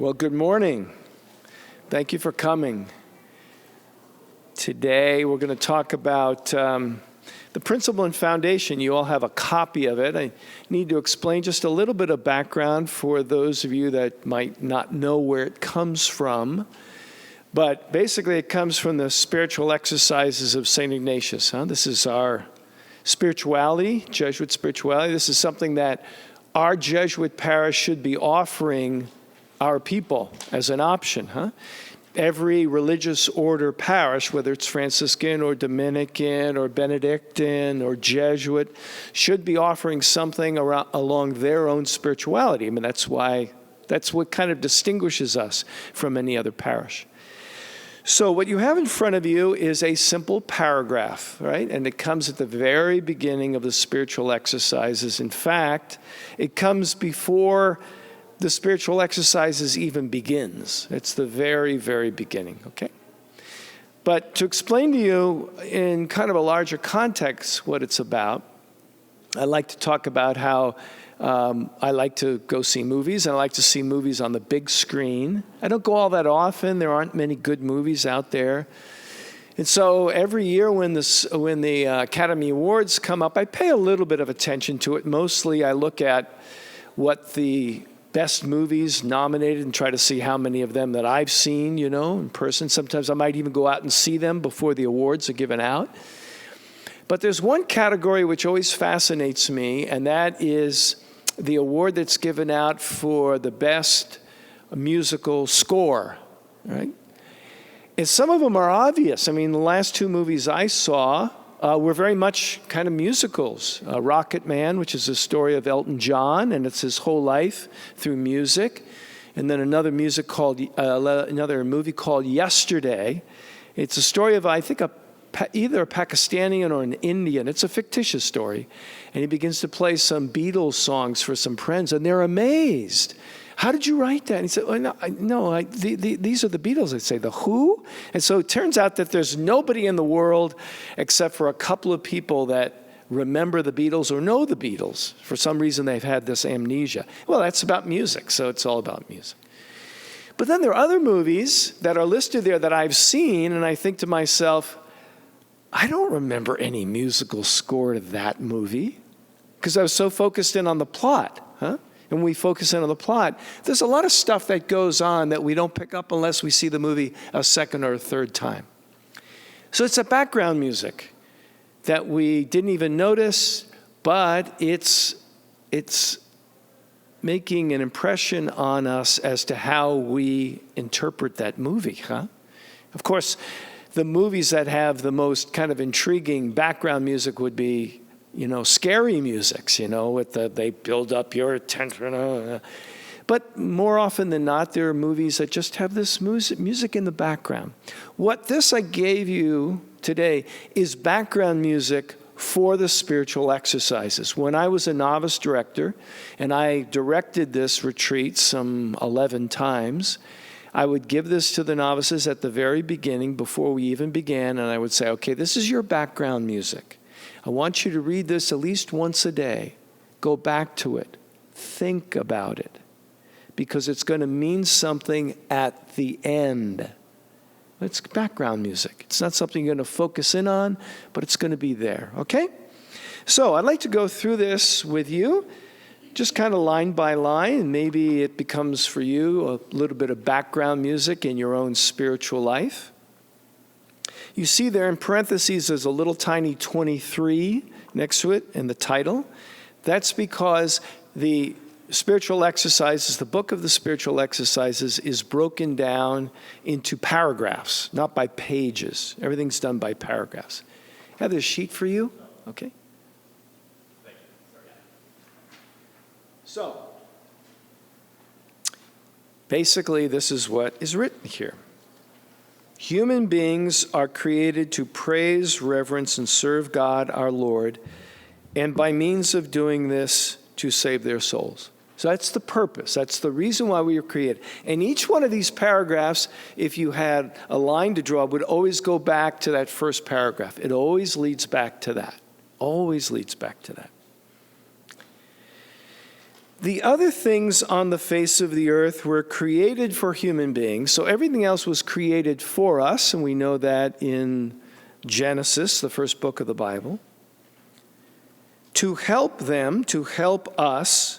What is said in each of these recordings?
Well, good morning. Thank you for coming. Today, we're going to talk about the principle and foundation. You all have a copy of it. I need to explain just a little bit of background for those of you that might not know where it comes from. But basically, it comes from the spiritual exercises of St. Ignatius. This is our spirituality, Jesuit spirituality. This is something that our Jesuit parish should be offering our people as an option. Every religious order parish, whether it's Franciscan or Dominican or Benedictine or Jesuit, should be offering something along their own spirituality. I mean, that's what kind of distinguishes us from any other parish. So what you have in front of you is a simple paragraph, right? And it comes at the very beginning of the spiritual exercises. In fact, it comes before the spiritual exercises even begins. It's the very, very beginning, okay? But to explain to you in kind of a larger context what it's about, I like to talk about how I like to go see movies, and I like to see movies on the big screen. I don't go all that often. There aren't many good movies out there. And so every year when the Academy Awards come up, I pay a little bit of attention to it. Mostly I look at what the best movies nominated and try to see how many of them that I've seen, in person. Sometimes I might even go out and see them before the awards are given out. But there's one category which always fascinates me, and that is the award that's given out for the best musical score, right? And some of them are obvious. I mean, the last two movies I saw were very much kind of musicals. Rocket Man, which is the story of Elton John, and it's his whole life through music. And then another movie called Yesterday. It's a story of, I think, either a Pakistani or an Indian. It's a fictitious story. And he begins to play some Beatles songs for some friends, and they're amazed. How did you write that? And he said, these are the Beatles. I'd say, the who? And so it turns out that there's nobody in the world except for a couple of people that remember the Beatles or know the Beatles. For some reason, they've had this amnesia. Well, that's about music, so it's all about music. But then there are other movies that are listed there that I've seen, and I think to myself, I don't remember any musical score to that movie because I was so focused in on the plot, And when we focus in on the plot, there's a lot of stuff that goes on that we don't pick up unless we see the movie a second or a third time. So it's a background music that we didn't even notice, but it's making an impression on us as to how we interpret that movie, Of course, the movies that have the most kind of intriguing background music would be scary musics, they build up your attention. But more often than not, there are movies that just have this music in the background. What I gave you today is background music for the spiritual exercises. When I was a novice director, and I directed this retreat some 11 times, I would give this to the novices at the very beginning before we even began, and I would say, okay, this is your background music. I want you to read this at least once a day. Go back to it. Think about it. Because it's going to mean something at the end. It's background music. It's not something you're going to focus in on, but it's going to be there, okay? So I'd like to go through this with you, just kind of line by line, and maybe it becomes for you a little bit of background music in your own spiritual life. You see there in parentheses, there's a little tiny 23 next to it in the title. That's because the spiritual exercises, the book of the spiritual exercises is broken down into paragraphs, not by pages. Everything's done by paragraphs. I have this sheet for you. Okay. So, basically, this is what is written here. Human beings are created to praise, reverence, and serve God our Lord, and by means of doing this, to save their souls. So that's the purpose. That's the reason why we were created. And each one of these paragraphs, if you had a line to draw, would always go back to that first paragraph. It always leads back to that. Always leads back to that. The other things on the face of the earth were created for human beings. So everything else was created for us, and we know that in Genesis, the first book of the Bible, to help them, to help us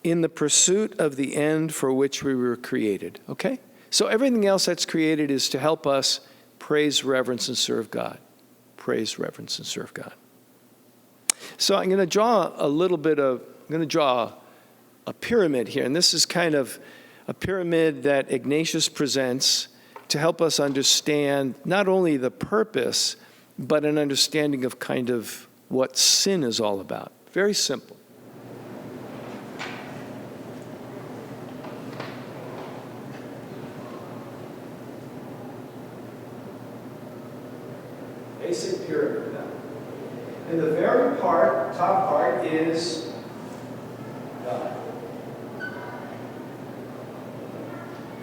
in the pursuit of the end for which we were created. Okay? So everything else that's created is to help us praise, reverence, and serve God. Praise, reverence, and serve God. So I'm going to draw a pyramid here, and this is kind of a pyramid that Ignatius presents to help us understand not only the purpose, but an understanding of kind of what sin is all about. Very simple. Basic pyramid now. And the very top part is God.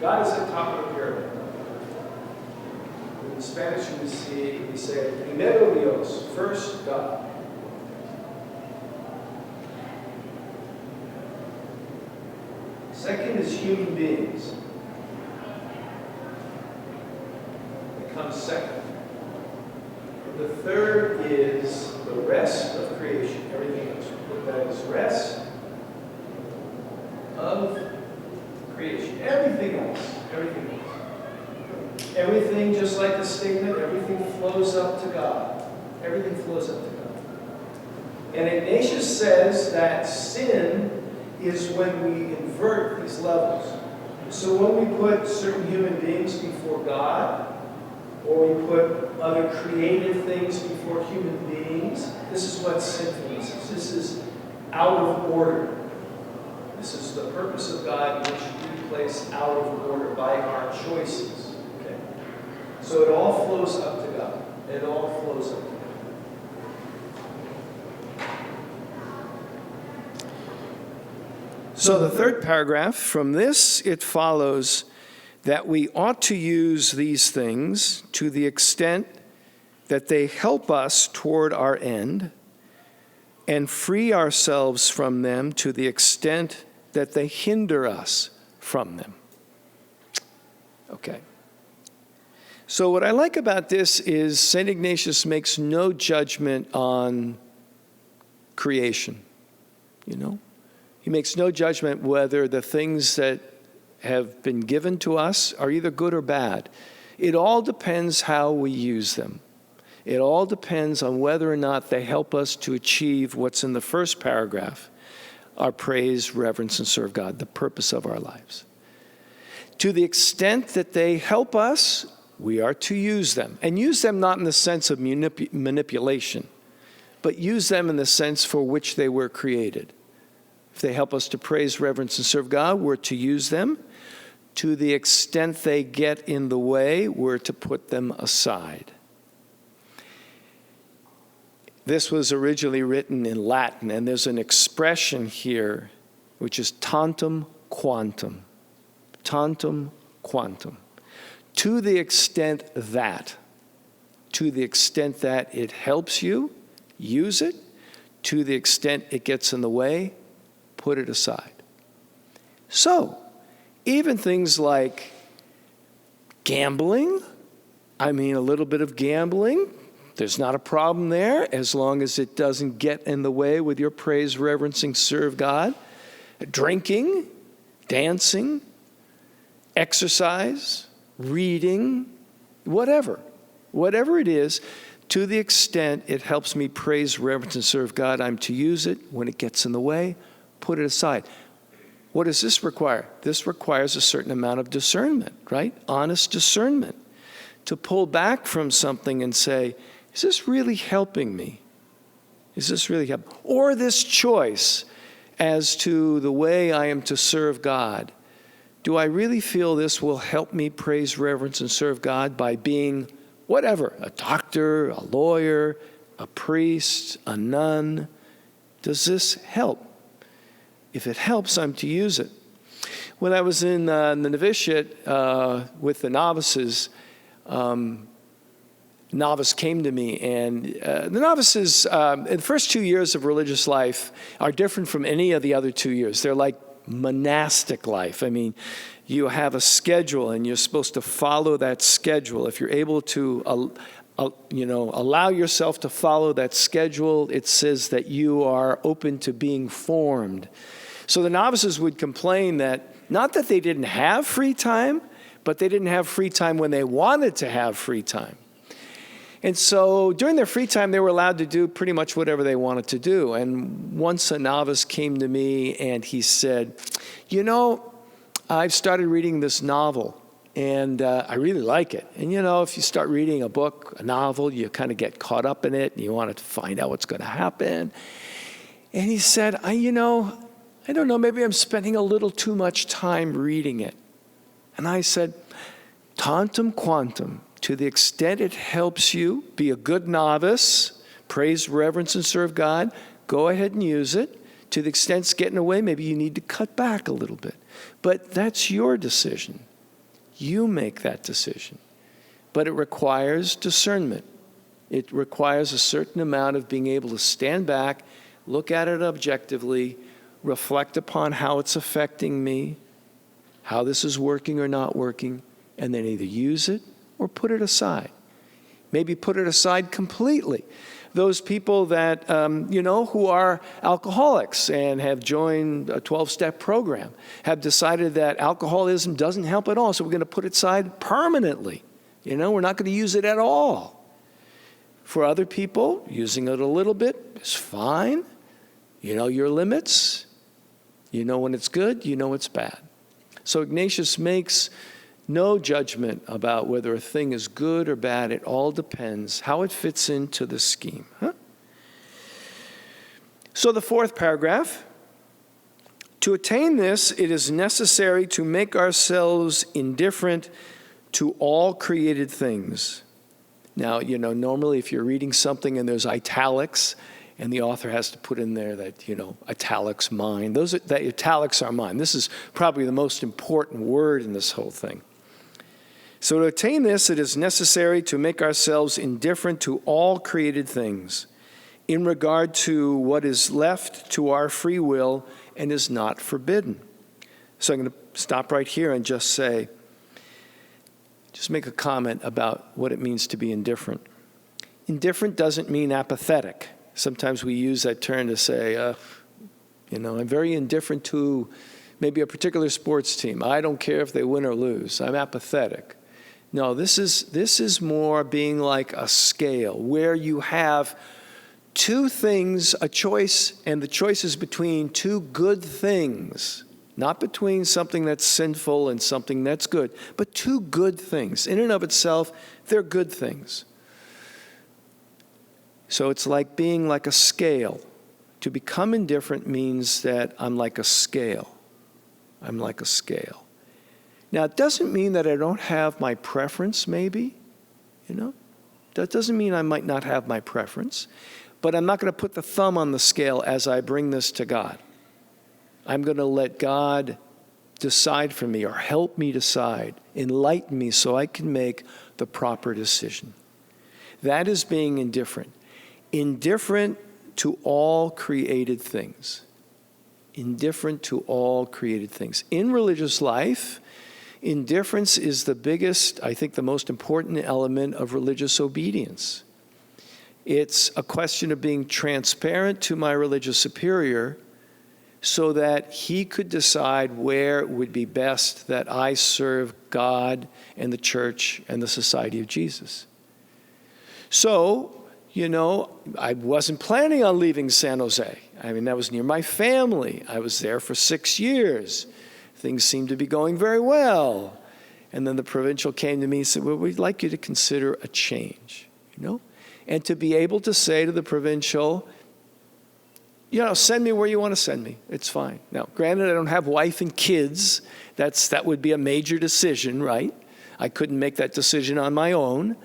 God is at the top of the pyramid. In Spanish, we say, primero Dios, first God. Second is human beings. It comes second. And the third is the rest of creation, everything else. That is rest of creation. Everything else. Everything, just like the statement, everything flows up to God. Everything flows up to God. And Ignatius says that sin is when we invert these levels. So when we put certain human beings before God, or we put other created things before human beings, this is what sinfulness is. This is out of order. This is the purpose of God, which we place out of order by our choices. Okay? So it all flows up to God. It all flows up to God. So the third paragraph, from this it follows that we ought to use these things to the extent that they help us toward our end, and free ourselves from them to the extent that they hinder us from them. Okay. So what I like about this is St. Ignatius makes no judgment on creation, you know? He makes no judgment whether the things that have been given to us are either good or bad. It all depends how we use them. It all depends on whether or not they help us to achieve what's in the first paragraph, our praise, reverence, and serve God, the purpose of our lives. To the extent that they help us, we are to use them. And use them not in the sense of manipulation, but use them in the sense for which they were created. If they help us to praise, reverence, and serve God, we're to use them. To the extent they get in the way, we're to put them aside. This was originally written in Latin, and there's an expression here which is tantum quantum. Tantum quantum. To the extent that it helps you, use it. To the extent it gets in the way, put it aside. So, even things like gambling, a little bit of gambling, there's not a problem there as long as it doesn't get in the way with your praise, reverencing, serve God. Drinking, dancing, exercise, reading, whatever it is, to the extent it helps me praise, reverence, and serve God, I'm to use it. When it gets in the way, put it aside. What does this require? This requires a certain amount of discernment, right? Honest discernment. To pull back from something and say, is this really helping me? Is this really helping? Or this choice as to the way I am to serve God. Do I really feel this will help me praise, reverence, and serve God by being whatever, a doctor, a lawyer, a priest, a nun? Does this help? If it helps, I'm to use it. When I was in the novitiate with the novices, novice came to me, and the novices in the first 2 years of religious life are different from any of the other 2 years. They're like monastic life. I mean, you have a schedule and you're supposed to follow that schedule. If you're able to allow yourself to follow that schedule, it says that you are open to being formed. So the novices would complain that, not that they didn't have free time, but they didn't have free time when they wanted to have free time. And so during their free time, they were allowed to do pretty much whatever they wanted to do. And once a novice came to me and he said, I've started reading this novel, and I really like it. And, if you start reading a book, a novel, you kind of get caught up in it, and you want to find out what's going to happen. And he said, I don't know, maybe I'm spending a little too much time reading it. And I said, tantum quantum, to the extent it helps you be a good novice, praise, reverence, and serve God, go ahead and use it. To the extent it's getting away, maybe you need to cut back a little bit. But that's your decision. You make that decision. But it requires discernment. It requires a certain amount of being able to stand back, look at it objectively, reflect upon how it's affecting me, how this is working or not working, and then either use it or put it aside. Maybe put it aside completely. Those people that, who are alcoholics and have joined a 12-step program have decided that alcoholism doesn't help at all, so we're going to put it aside permanently. We're not going to use it at all. For other people, using it a little bit is fine. You know your limits. You know when it's good. You know it's bad. So Ignatius makes no judgment about whether a thing is good or bad. It all depends how it fits into the scheme. So the fourth paragraph. To attain this, it is necessary to make ourselves indifferent to all created things. Now, normally if you're reading something and there's italics, and the author has to put in there that, italics mine. That italics are mine. This is probably the most important word in this whole thing. So to attain this, it is necessary to make ourselves indifferent to all created things in regard to what is left to our free will and is not forbidden. So I'm going to stop right here and just make a comment about what it means to be indifferent. Indifferent doesn't mean apathetic. Sometimes we use that term to say, I'm very indifferent to maybe a particular sports team. I don't care if they win or lose. I'm apathetic. No, this is more being like a scale where you have two things, a choice, and the choice is between two good things, not between something that's sinful and something that's good, but two good things. In and of itself, they're good things. So it's like being like a scale. To become indifferent means that I'm like a scale. I'm like a scale. Now, it doesn't mean that I don't have my preference, maybe. That doesn't mean I might not have my preference. But I'm not going to put the thumb on the scale as I bring this to God. I'm going to let God decide for me or help me decide, enlighten me so I can make the proper decision. That is being indifferent. Indifferent to all created things. Indifferent to all created things. In religious life, indifference is the biggest, I think the most important element of religious obedience. It's a question of being transparent to my religious superior so that he could decide where it would be best that I serve God and the church and the society of Jesus. So, I wasn't planning on leaving San Jose. That was near my family. I was there for 6 years. Things seemed to be going very well. And then the provincial came to me and said, well, we'd like you to consider a change, And to be able to say to the provincial, send me where you want to send me. It's fine. Now, granted, I don't have wife and kids. That would be a major decision, right? I couldn't make that decision on my own.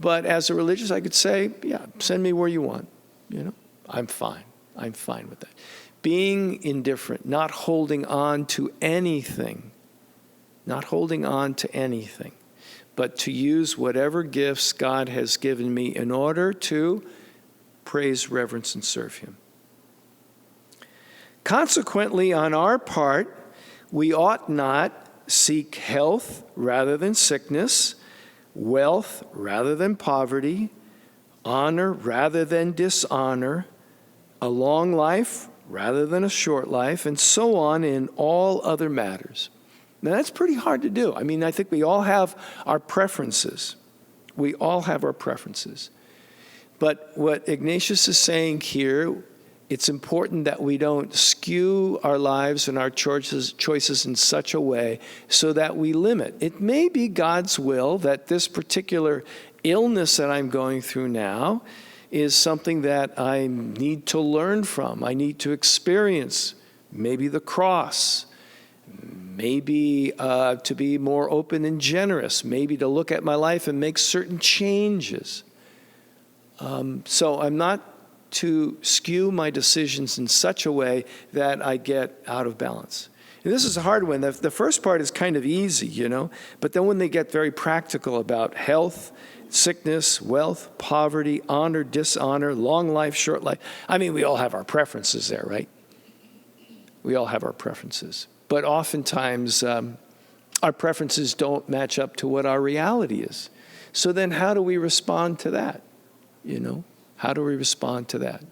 But as a religious, I could say, yeah, send me where you want. I'm fine. I'm fine with that. Being indifferent, not holding on to anything, but to use whatever gifts God has given me in order to praise, reverence, and serve him. Consequently, on our part, We ought not seek health rather than sickness, wealth rather than poverty, honor rather than dishonor, a long life rather than a short life, and so on in all other matters. Now, that's pretty hard to do. I mean, I think we all have our preferences. We all have our preferences. But what Ignatius is saying here, it's important that we don't skew our lives and our choices in such a way so that we limit. It may be God's will that this particular illness that I'm going through now is something that I need to learn from. I need to experience maybe the cross, maybe to be more open and generous, maybe to look at my life and make certain changes. So I'm not to skew my decisions in such a way that I get out of balance. And this is a hard one. The first part is kind of easy, you know, but then when they get very practical about health, sickness, wealth, poverty, honor, dishonor, long life, short life. I mean, we all have our preferences there, right? We all have our preferences. But oftentimes, our preferences don't match up to what our reality is. So then how do we respond to that? You know, how do we respond to that?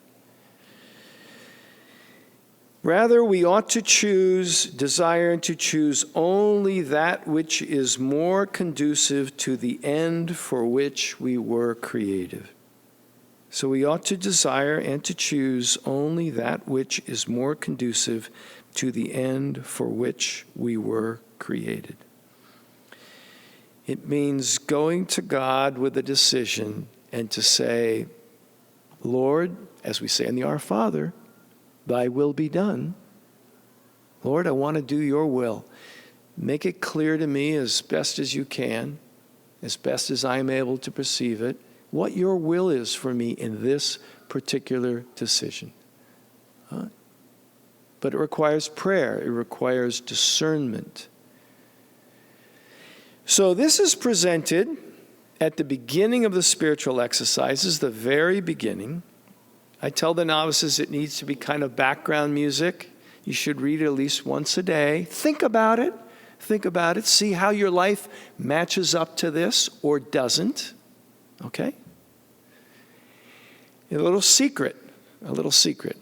Rather, we ought to desire to choose only that which is more conducive to the end for which we were created. So we ought to desire and to choose only that which is more conducive to the end for which we were created. It means going to God with a decision and to say, Lord, as we say in the Our Father, thy will be done. Lord, I want to do your will. Make it clear to me as best as you can, as best as I am able to perceive it, what your will is for me in this particular decision. But it requires prayer. It requires discernment. So this is presented at the beginning of the spiritual exercises, the very beginning. I tell the novices it needs to be kind of background music. You should read it at least once a day. Think about it. Think about it. See how your life matches up to this or doesn't. Okay? A little secret.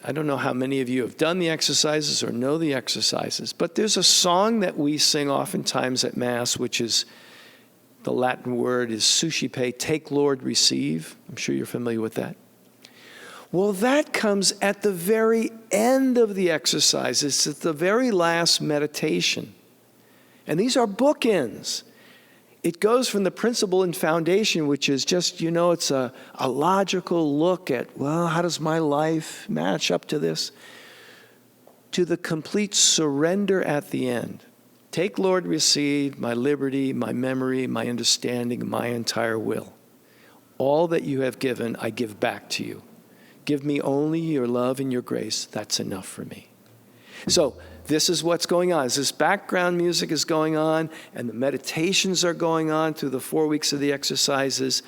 I don't know how many of you have done the exercises or know the exercises, but there's a song that we sing oftentimes at Mass, which is, the Latin word is suscipe, take, Lord, receive. I'm sure you're familiar with that. Well, that comes at the very end of the exercises. It's the very last meditation. And these are bookends. It goes from the principle and foundation, which is just, you know, it's a logical look at, well, how does my life match up to this? To the complete surrender at the end. Take, Lord, receive my liberty, my memory, my understanding, my entire will. All that you have given, I give back to you. Give me only your love and your grace. That's enough for me. So this is what's going on. As this background music is going on and the meditations are going on through the 4 weeks of the exercises,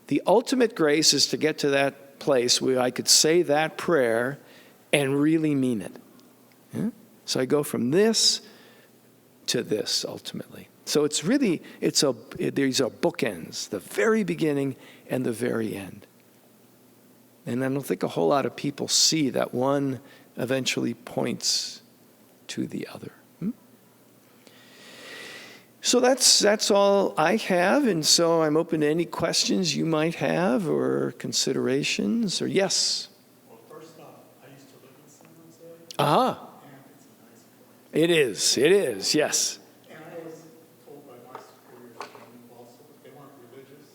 the ultimate grace is to get to that place where I could say that prayer and really mean it. Yeah? So I go from this to this ultimately. So it's really, these are bookends, the very beginning and the very end. And I don't think a whole lot of people see that one eventually points to the other. So that's all I have, and so I'm open to any questions you might have or considerations, or yes? Well, first off, I used to live in San Jose. Uh-huh. And it's a nice place. It is, yes. And I was told by my superiors also that they weren't religious.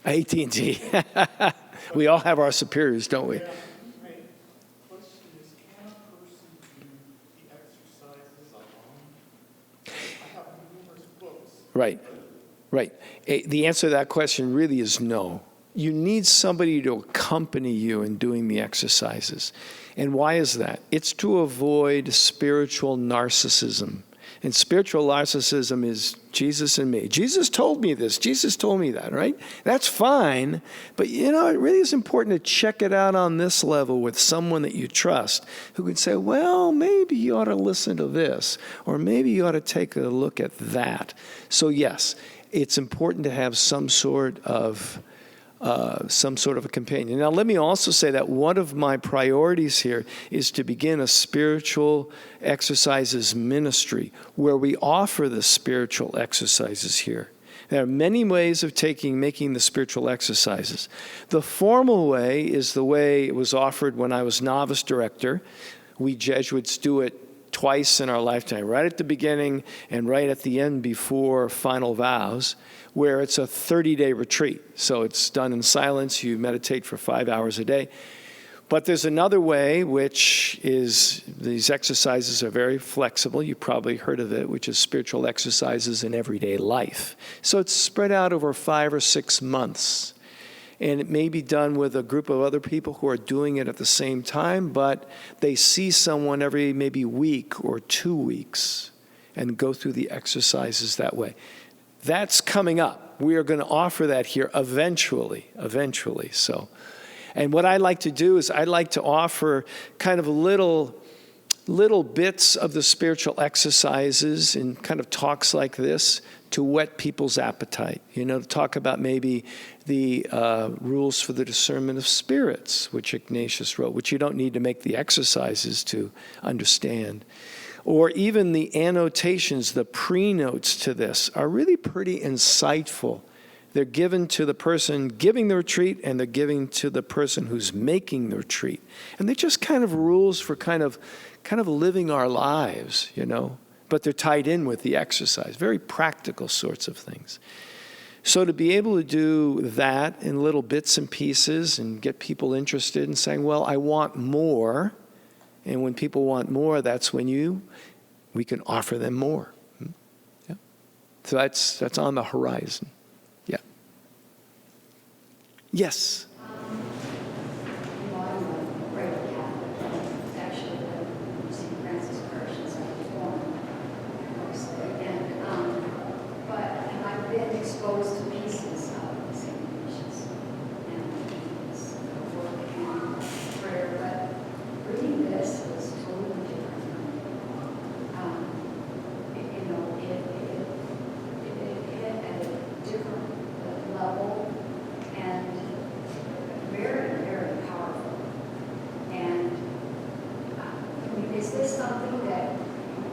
It's AT&T. We all have our superiors, don't we? Yeah. My question is, can a person do the exercises alone? I have numerous books. Right. The answer to that question really is no. You need somebody to accompany you in doing the exercises. And why is that? It's to avoid spiritual narcissism. And spiritual narcissism is Jesus and me. Jesus told me this. Jesus told me that, right? That's fine. But, it really is important to check it out on this level with someone that you trust who can say, well, maybe you ought to listen to this, or maybe you ought to take a look at that. So, yes, it's important to have some sort of a companion. Now, let me also say that one of my priorities here is to begin a spiritual exercises ministry where we offer the spiritual exercises here. There are many ways of making the spiritual exercises. The formal way is the way it was offered when I was novice director. We Jesuits do it twice in our lifetime, right at the beginning and right at the end before final vows, where it's a 30-day retreat. So it's done in silence. You meditate for 5 hours a day. But there's another way, which is these exercises are very flexible. You probably heard of it, which is spiritual exercises in everyday life. So it's spread out over 5 or 6 months. And it may be done with a group of other people who are doing it at the same time, but they see someone every maybe week or 2 weeks and go through the exercises that way. That's coming up. We are going to offer that here eventually. So, and what I like to do is I like to offer kind of little bits of the spiritual exercises in kind of talks like this to whet people's appetite, to talk about maybe the rules for the discernment of spirits, which Ignatius wrote, which you don't need to make the exercises to understand. Or even the annotations, the pre-notes to this are really pretty insightful. They're given to the person giving the retreat, and they're given to the person who's making the retreat. And they're just kind of rules for kind of living our lives, but they're tied in with the exercise, very practical sorts of things. So to be able to do that in little bits and pieces and get people interested in saying, well, I want more. And when people want more, that's when we can offer them more. Yeah. So that's on the horizon. Yeah. Yes. Exposed to pieces of St. Ignatius and his work and prayer, but reading this was totally different. It hit at a different level and very, very powerful. And is this something that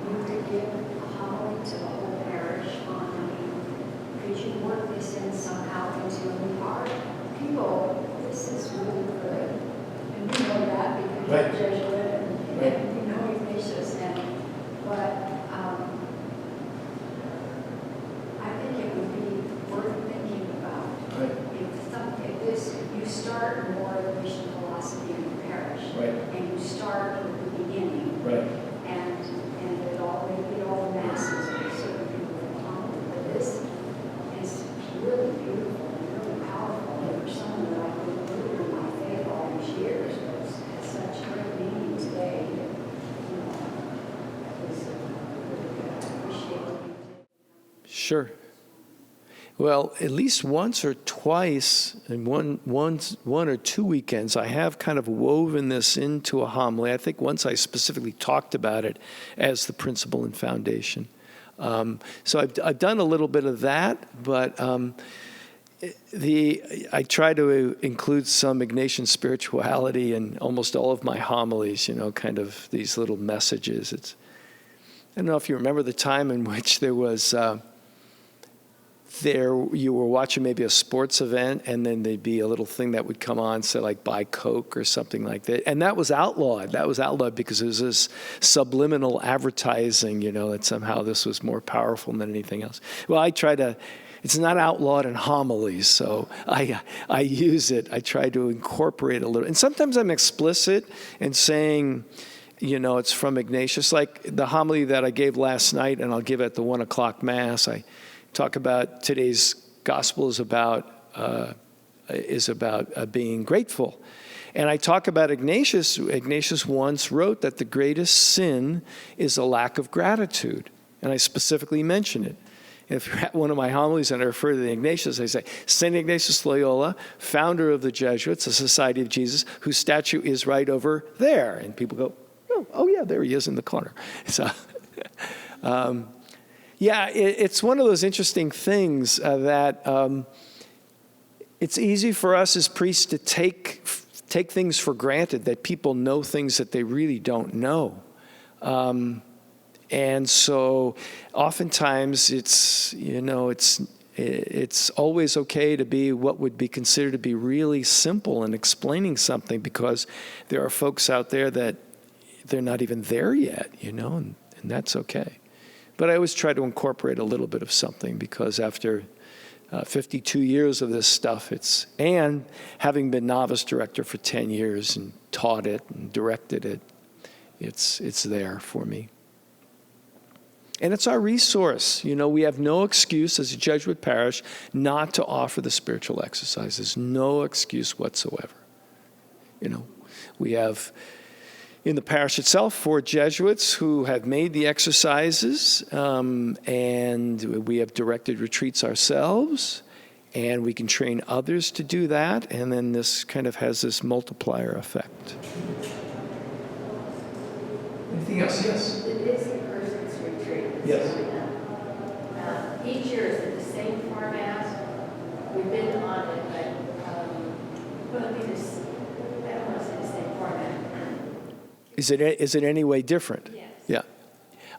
you could give a homily to the whole parish on? Could you work this in somehow into our people? This is really good. And you know that because right. you're a Jesuit and you know Ignatius. But I think it would be worth thinking about. Right. If this, you start more Ignatian philosophy in the parish. Right. And you start at the beginning. Right. And it all the masses are certain people will come with this. It's really beautiful and really powerful. And for someone that I've been rooted in my faith all these years, but has such great meaning today. I appreciate it. Sure. Well, at least once or twice, in one or two weekends, I have kind of woven this into a homily. I think once I specifically talked about it as the principle and foundation. So I've done a little bit of that, but I try to include some Ignatian spirituality in almost all of my homilies, kind of these little messages. I don't know if you remember the time in which there was, you were watching maybe a sports event, and then there'd be a little thing that would come on, say like buy Coke or something like that. And that was outlawed. That was outlawed because it was this subliminal advertising, that somehow this was more powerful than anything else. Well, it's not outlawed in homilies, so I use it. I try to incorporate a little. And sometimes I'm explicit in saying, it's from Ignatius. Like the homily that I gave last night, and I'll give at the 1 o'clock Mass, I talk about today's gospel is about being grateful. And I talk about Ignatius. Ignatius once wrote that the greatest sin is a lack of gratitude. And I specifically mention it. If you're at one of my homilies and I refer to the Ignatius, I say, St. Ignatius Loyola, founder of the Jesuits, the Society of Jesus, whose statue is right over there. And people go, oh yeah, there he is in the corner. So, it's one of those interesting things that it's easy for us as priests to take things for granted, that people know things that they really don't know. And so oftentimes it's always okay to be what would be considered to be really simple in explaining something, because there are folks out there that they're not even there yet, and that's okay. But I always try to incorporate a little bit of something, because after 52 years of this stuff, and having been novice director for 10 years and taught it and directed it, it's there for me. And it's our resource. We have no excuse as a Jesuit parish not to offer the spiritual exercises. No excuse whatsoever. We have in the parish itself 4 Jesuits who have made the exercises, and we have directed retreats ourselves, and we can train others to do that, and then this kind of has this multiplier effect. Anything else? Yes. The busy person's retreat. Yes. Each year is it the same format? We've been on it, but will it be this? I don't want to say the same format. Is it any way different? Yes.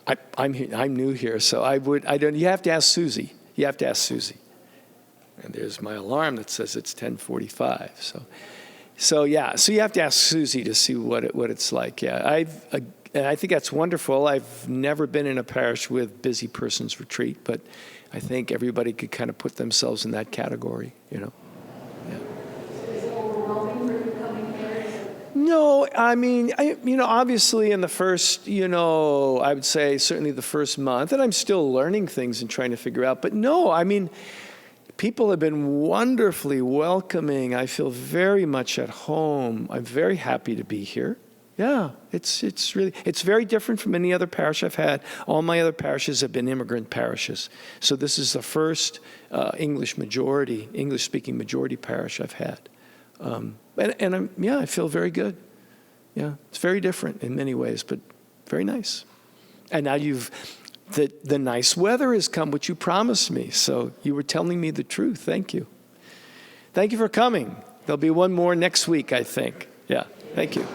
Yeah. I'm new here, so you have to ask Susie. You have to ask Susie. And there's my alarm that says it's 10:45. So you have to ask Susie to see what it's like. Yeah, and I think that's wonderful. I've never been in a parish with busy person's retreat, but I think everybody could kind of put themselves in that category, Yeah. Is it overwhelming for you coming here? No, I mean, obviously in the first, I would say certainly the first month, and I'm still learning things and trying to figure out, but no, I mean, people have been wonderfully welcoming. I feel very much at home. I'm very happy to be here. Yeah, it's very different from any other parish I've had. All my other parishes have been immigrant parishes. So this is the first English-speaking majority parish I've had. I feel very good. Yeah, it's very different in many ways, but very nice. And now the nice weather has come, which you promised me. So you were telling me the truth. Thank you. Thank you for coming. There'll be one more next week, I think. Yeah, thank you.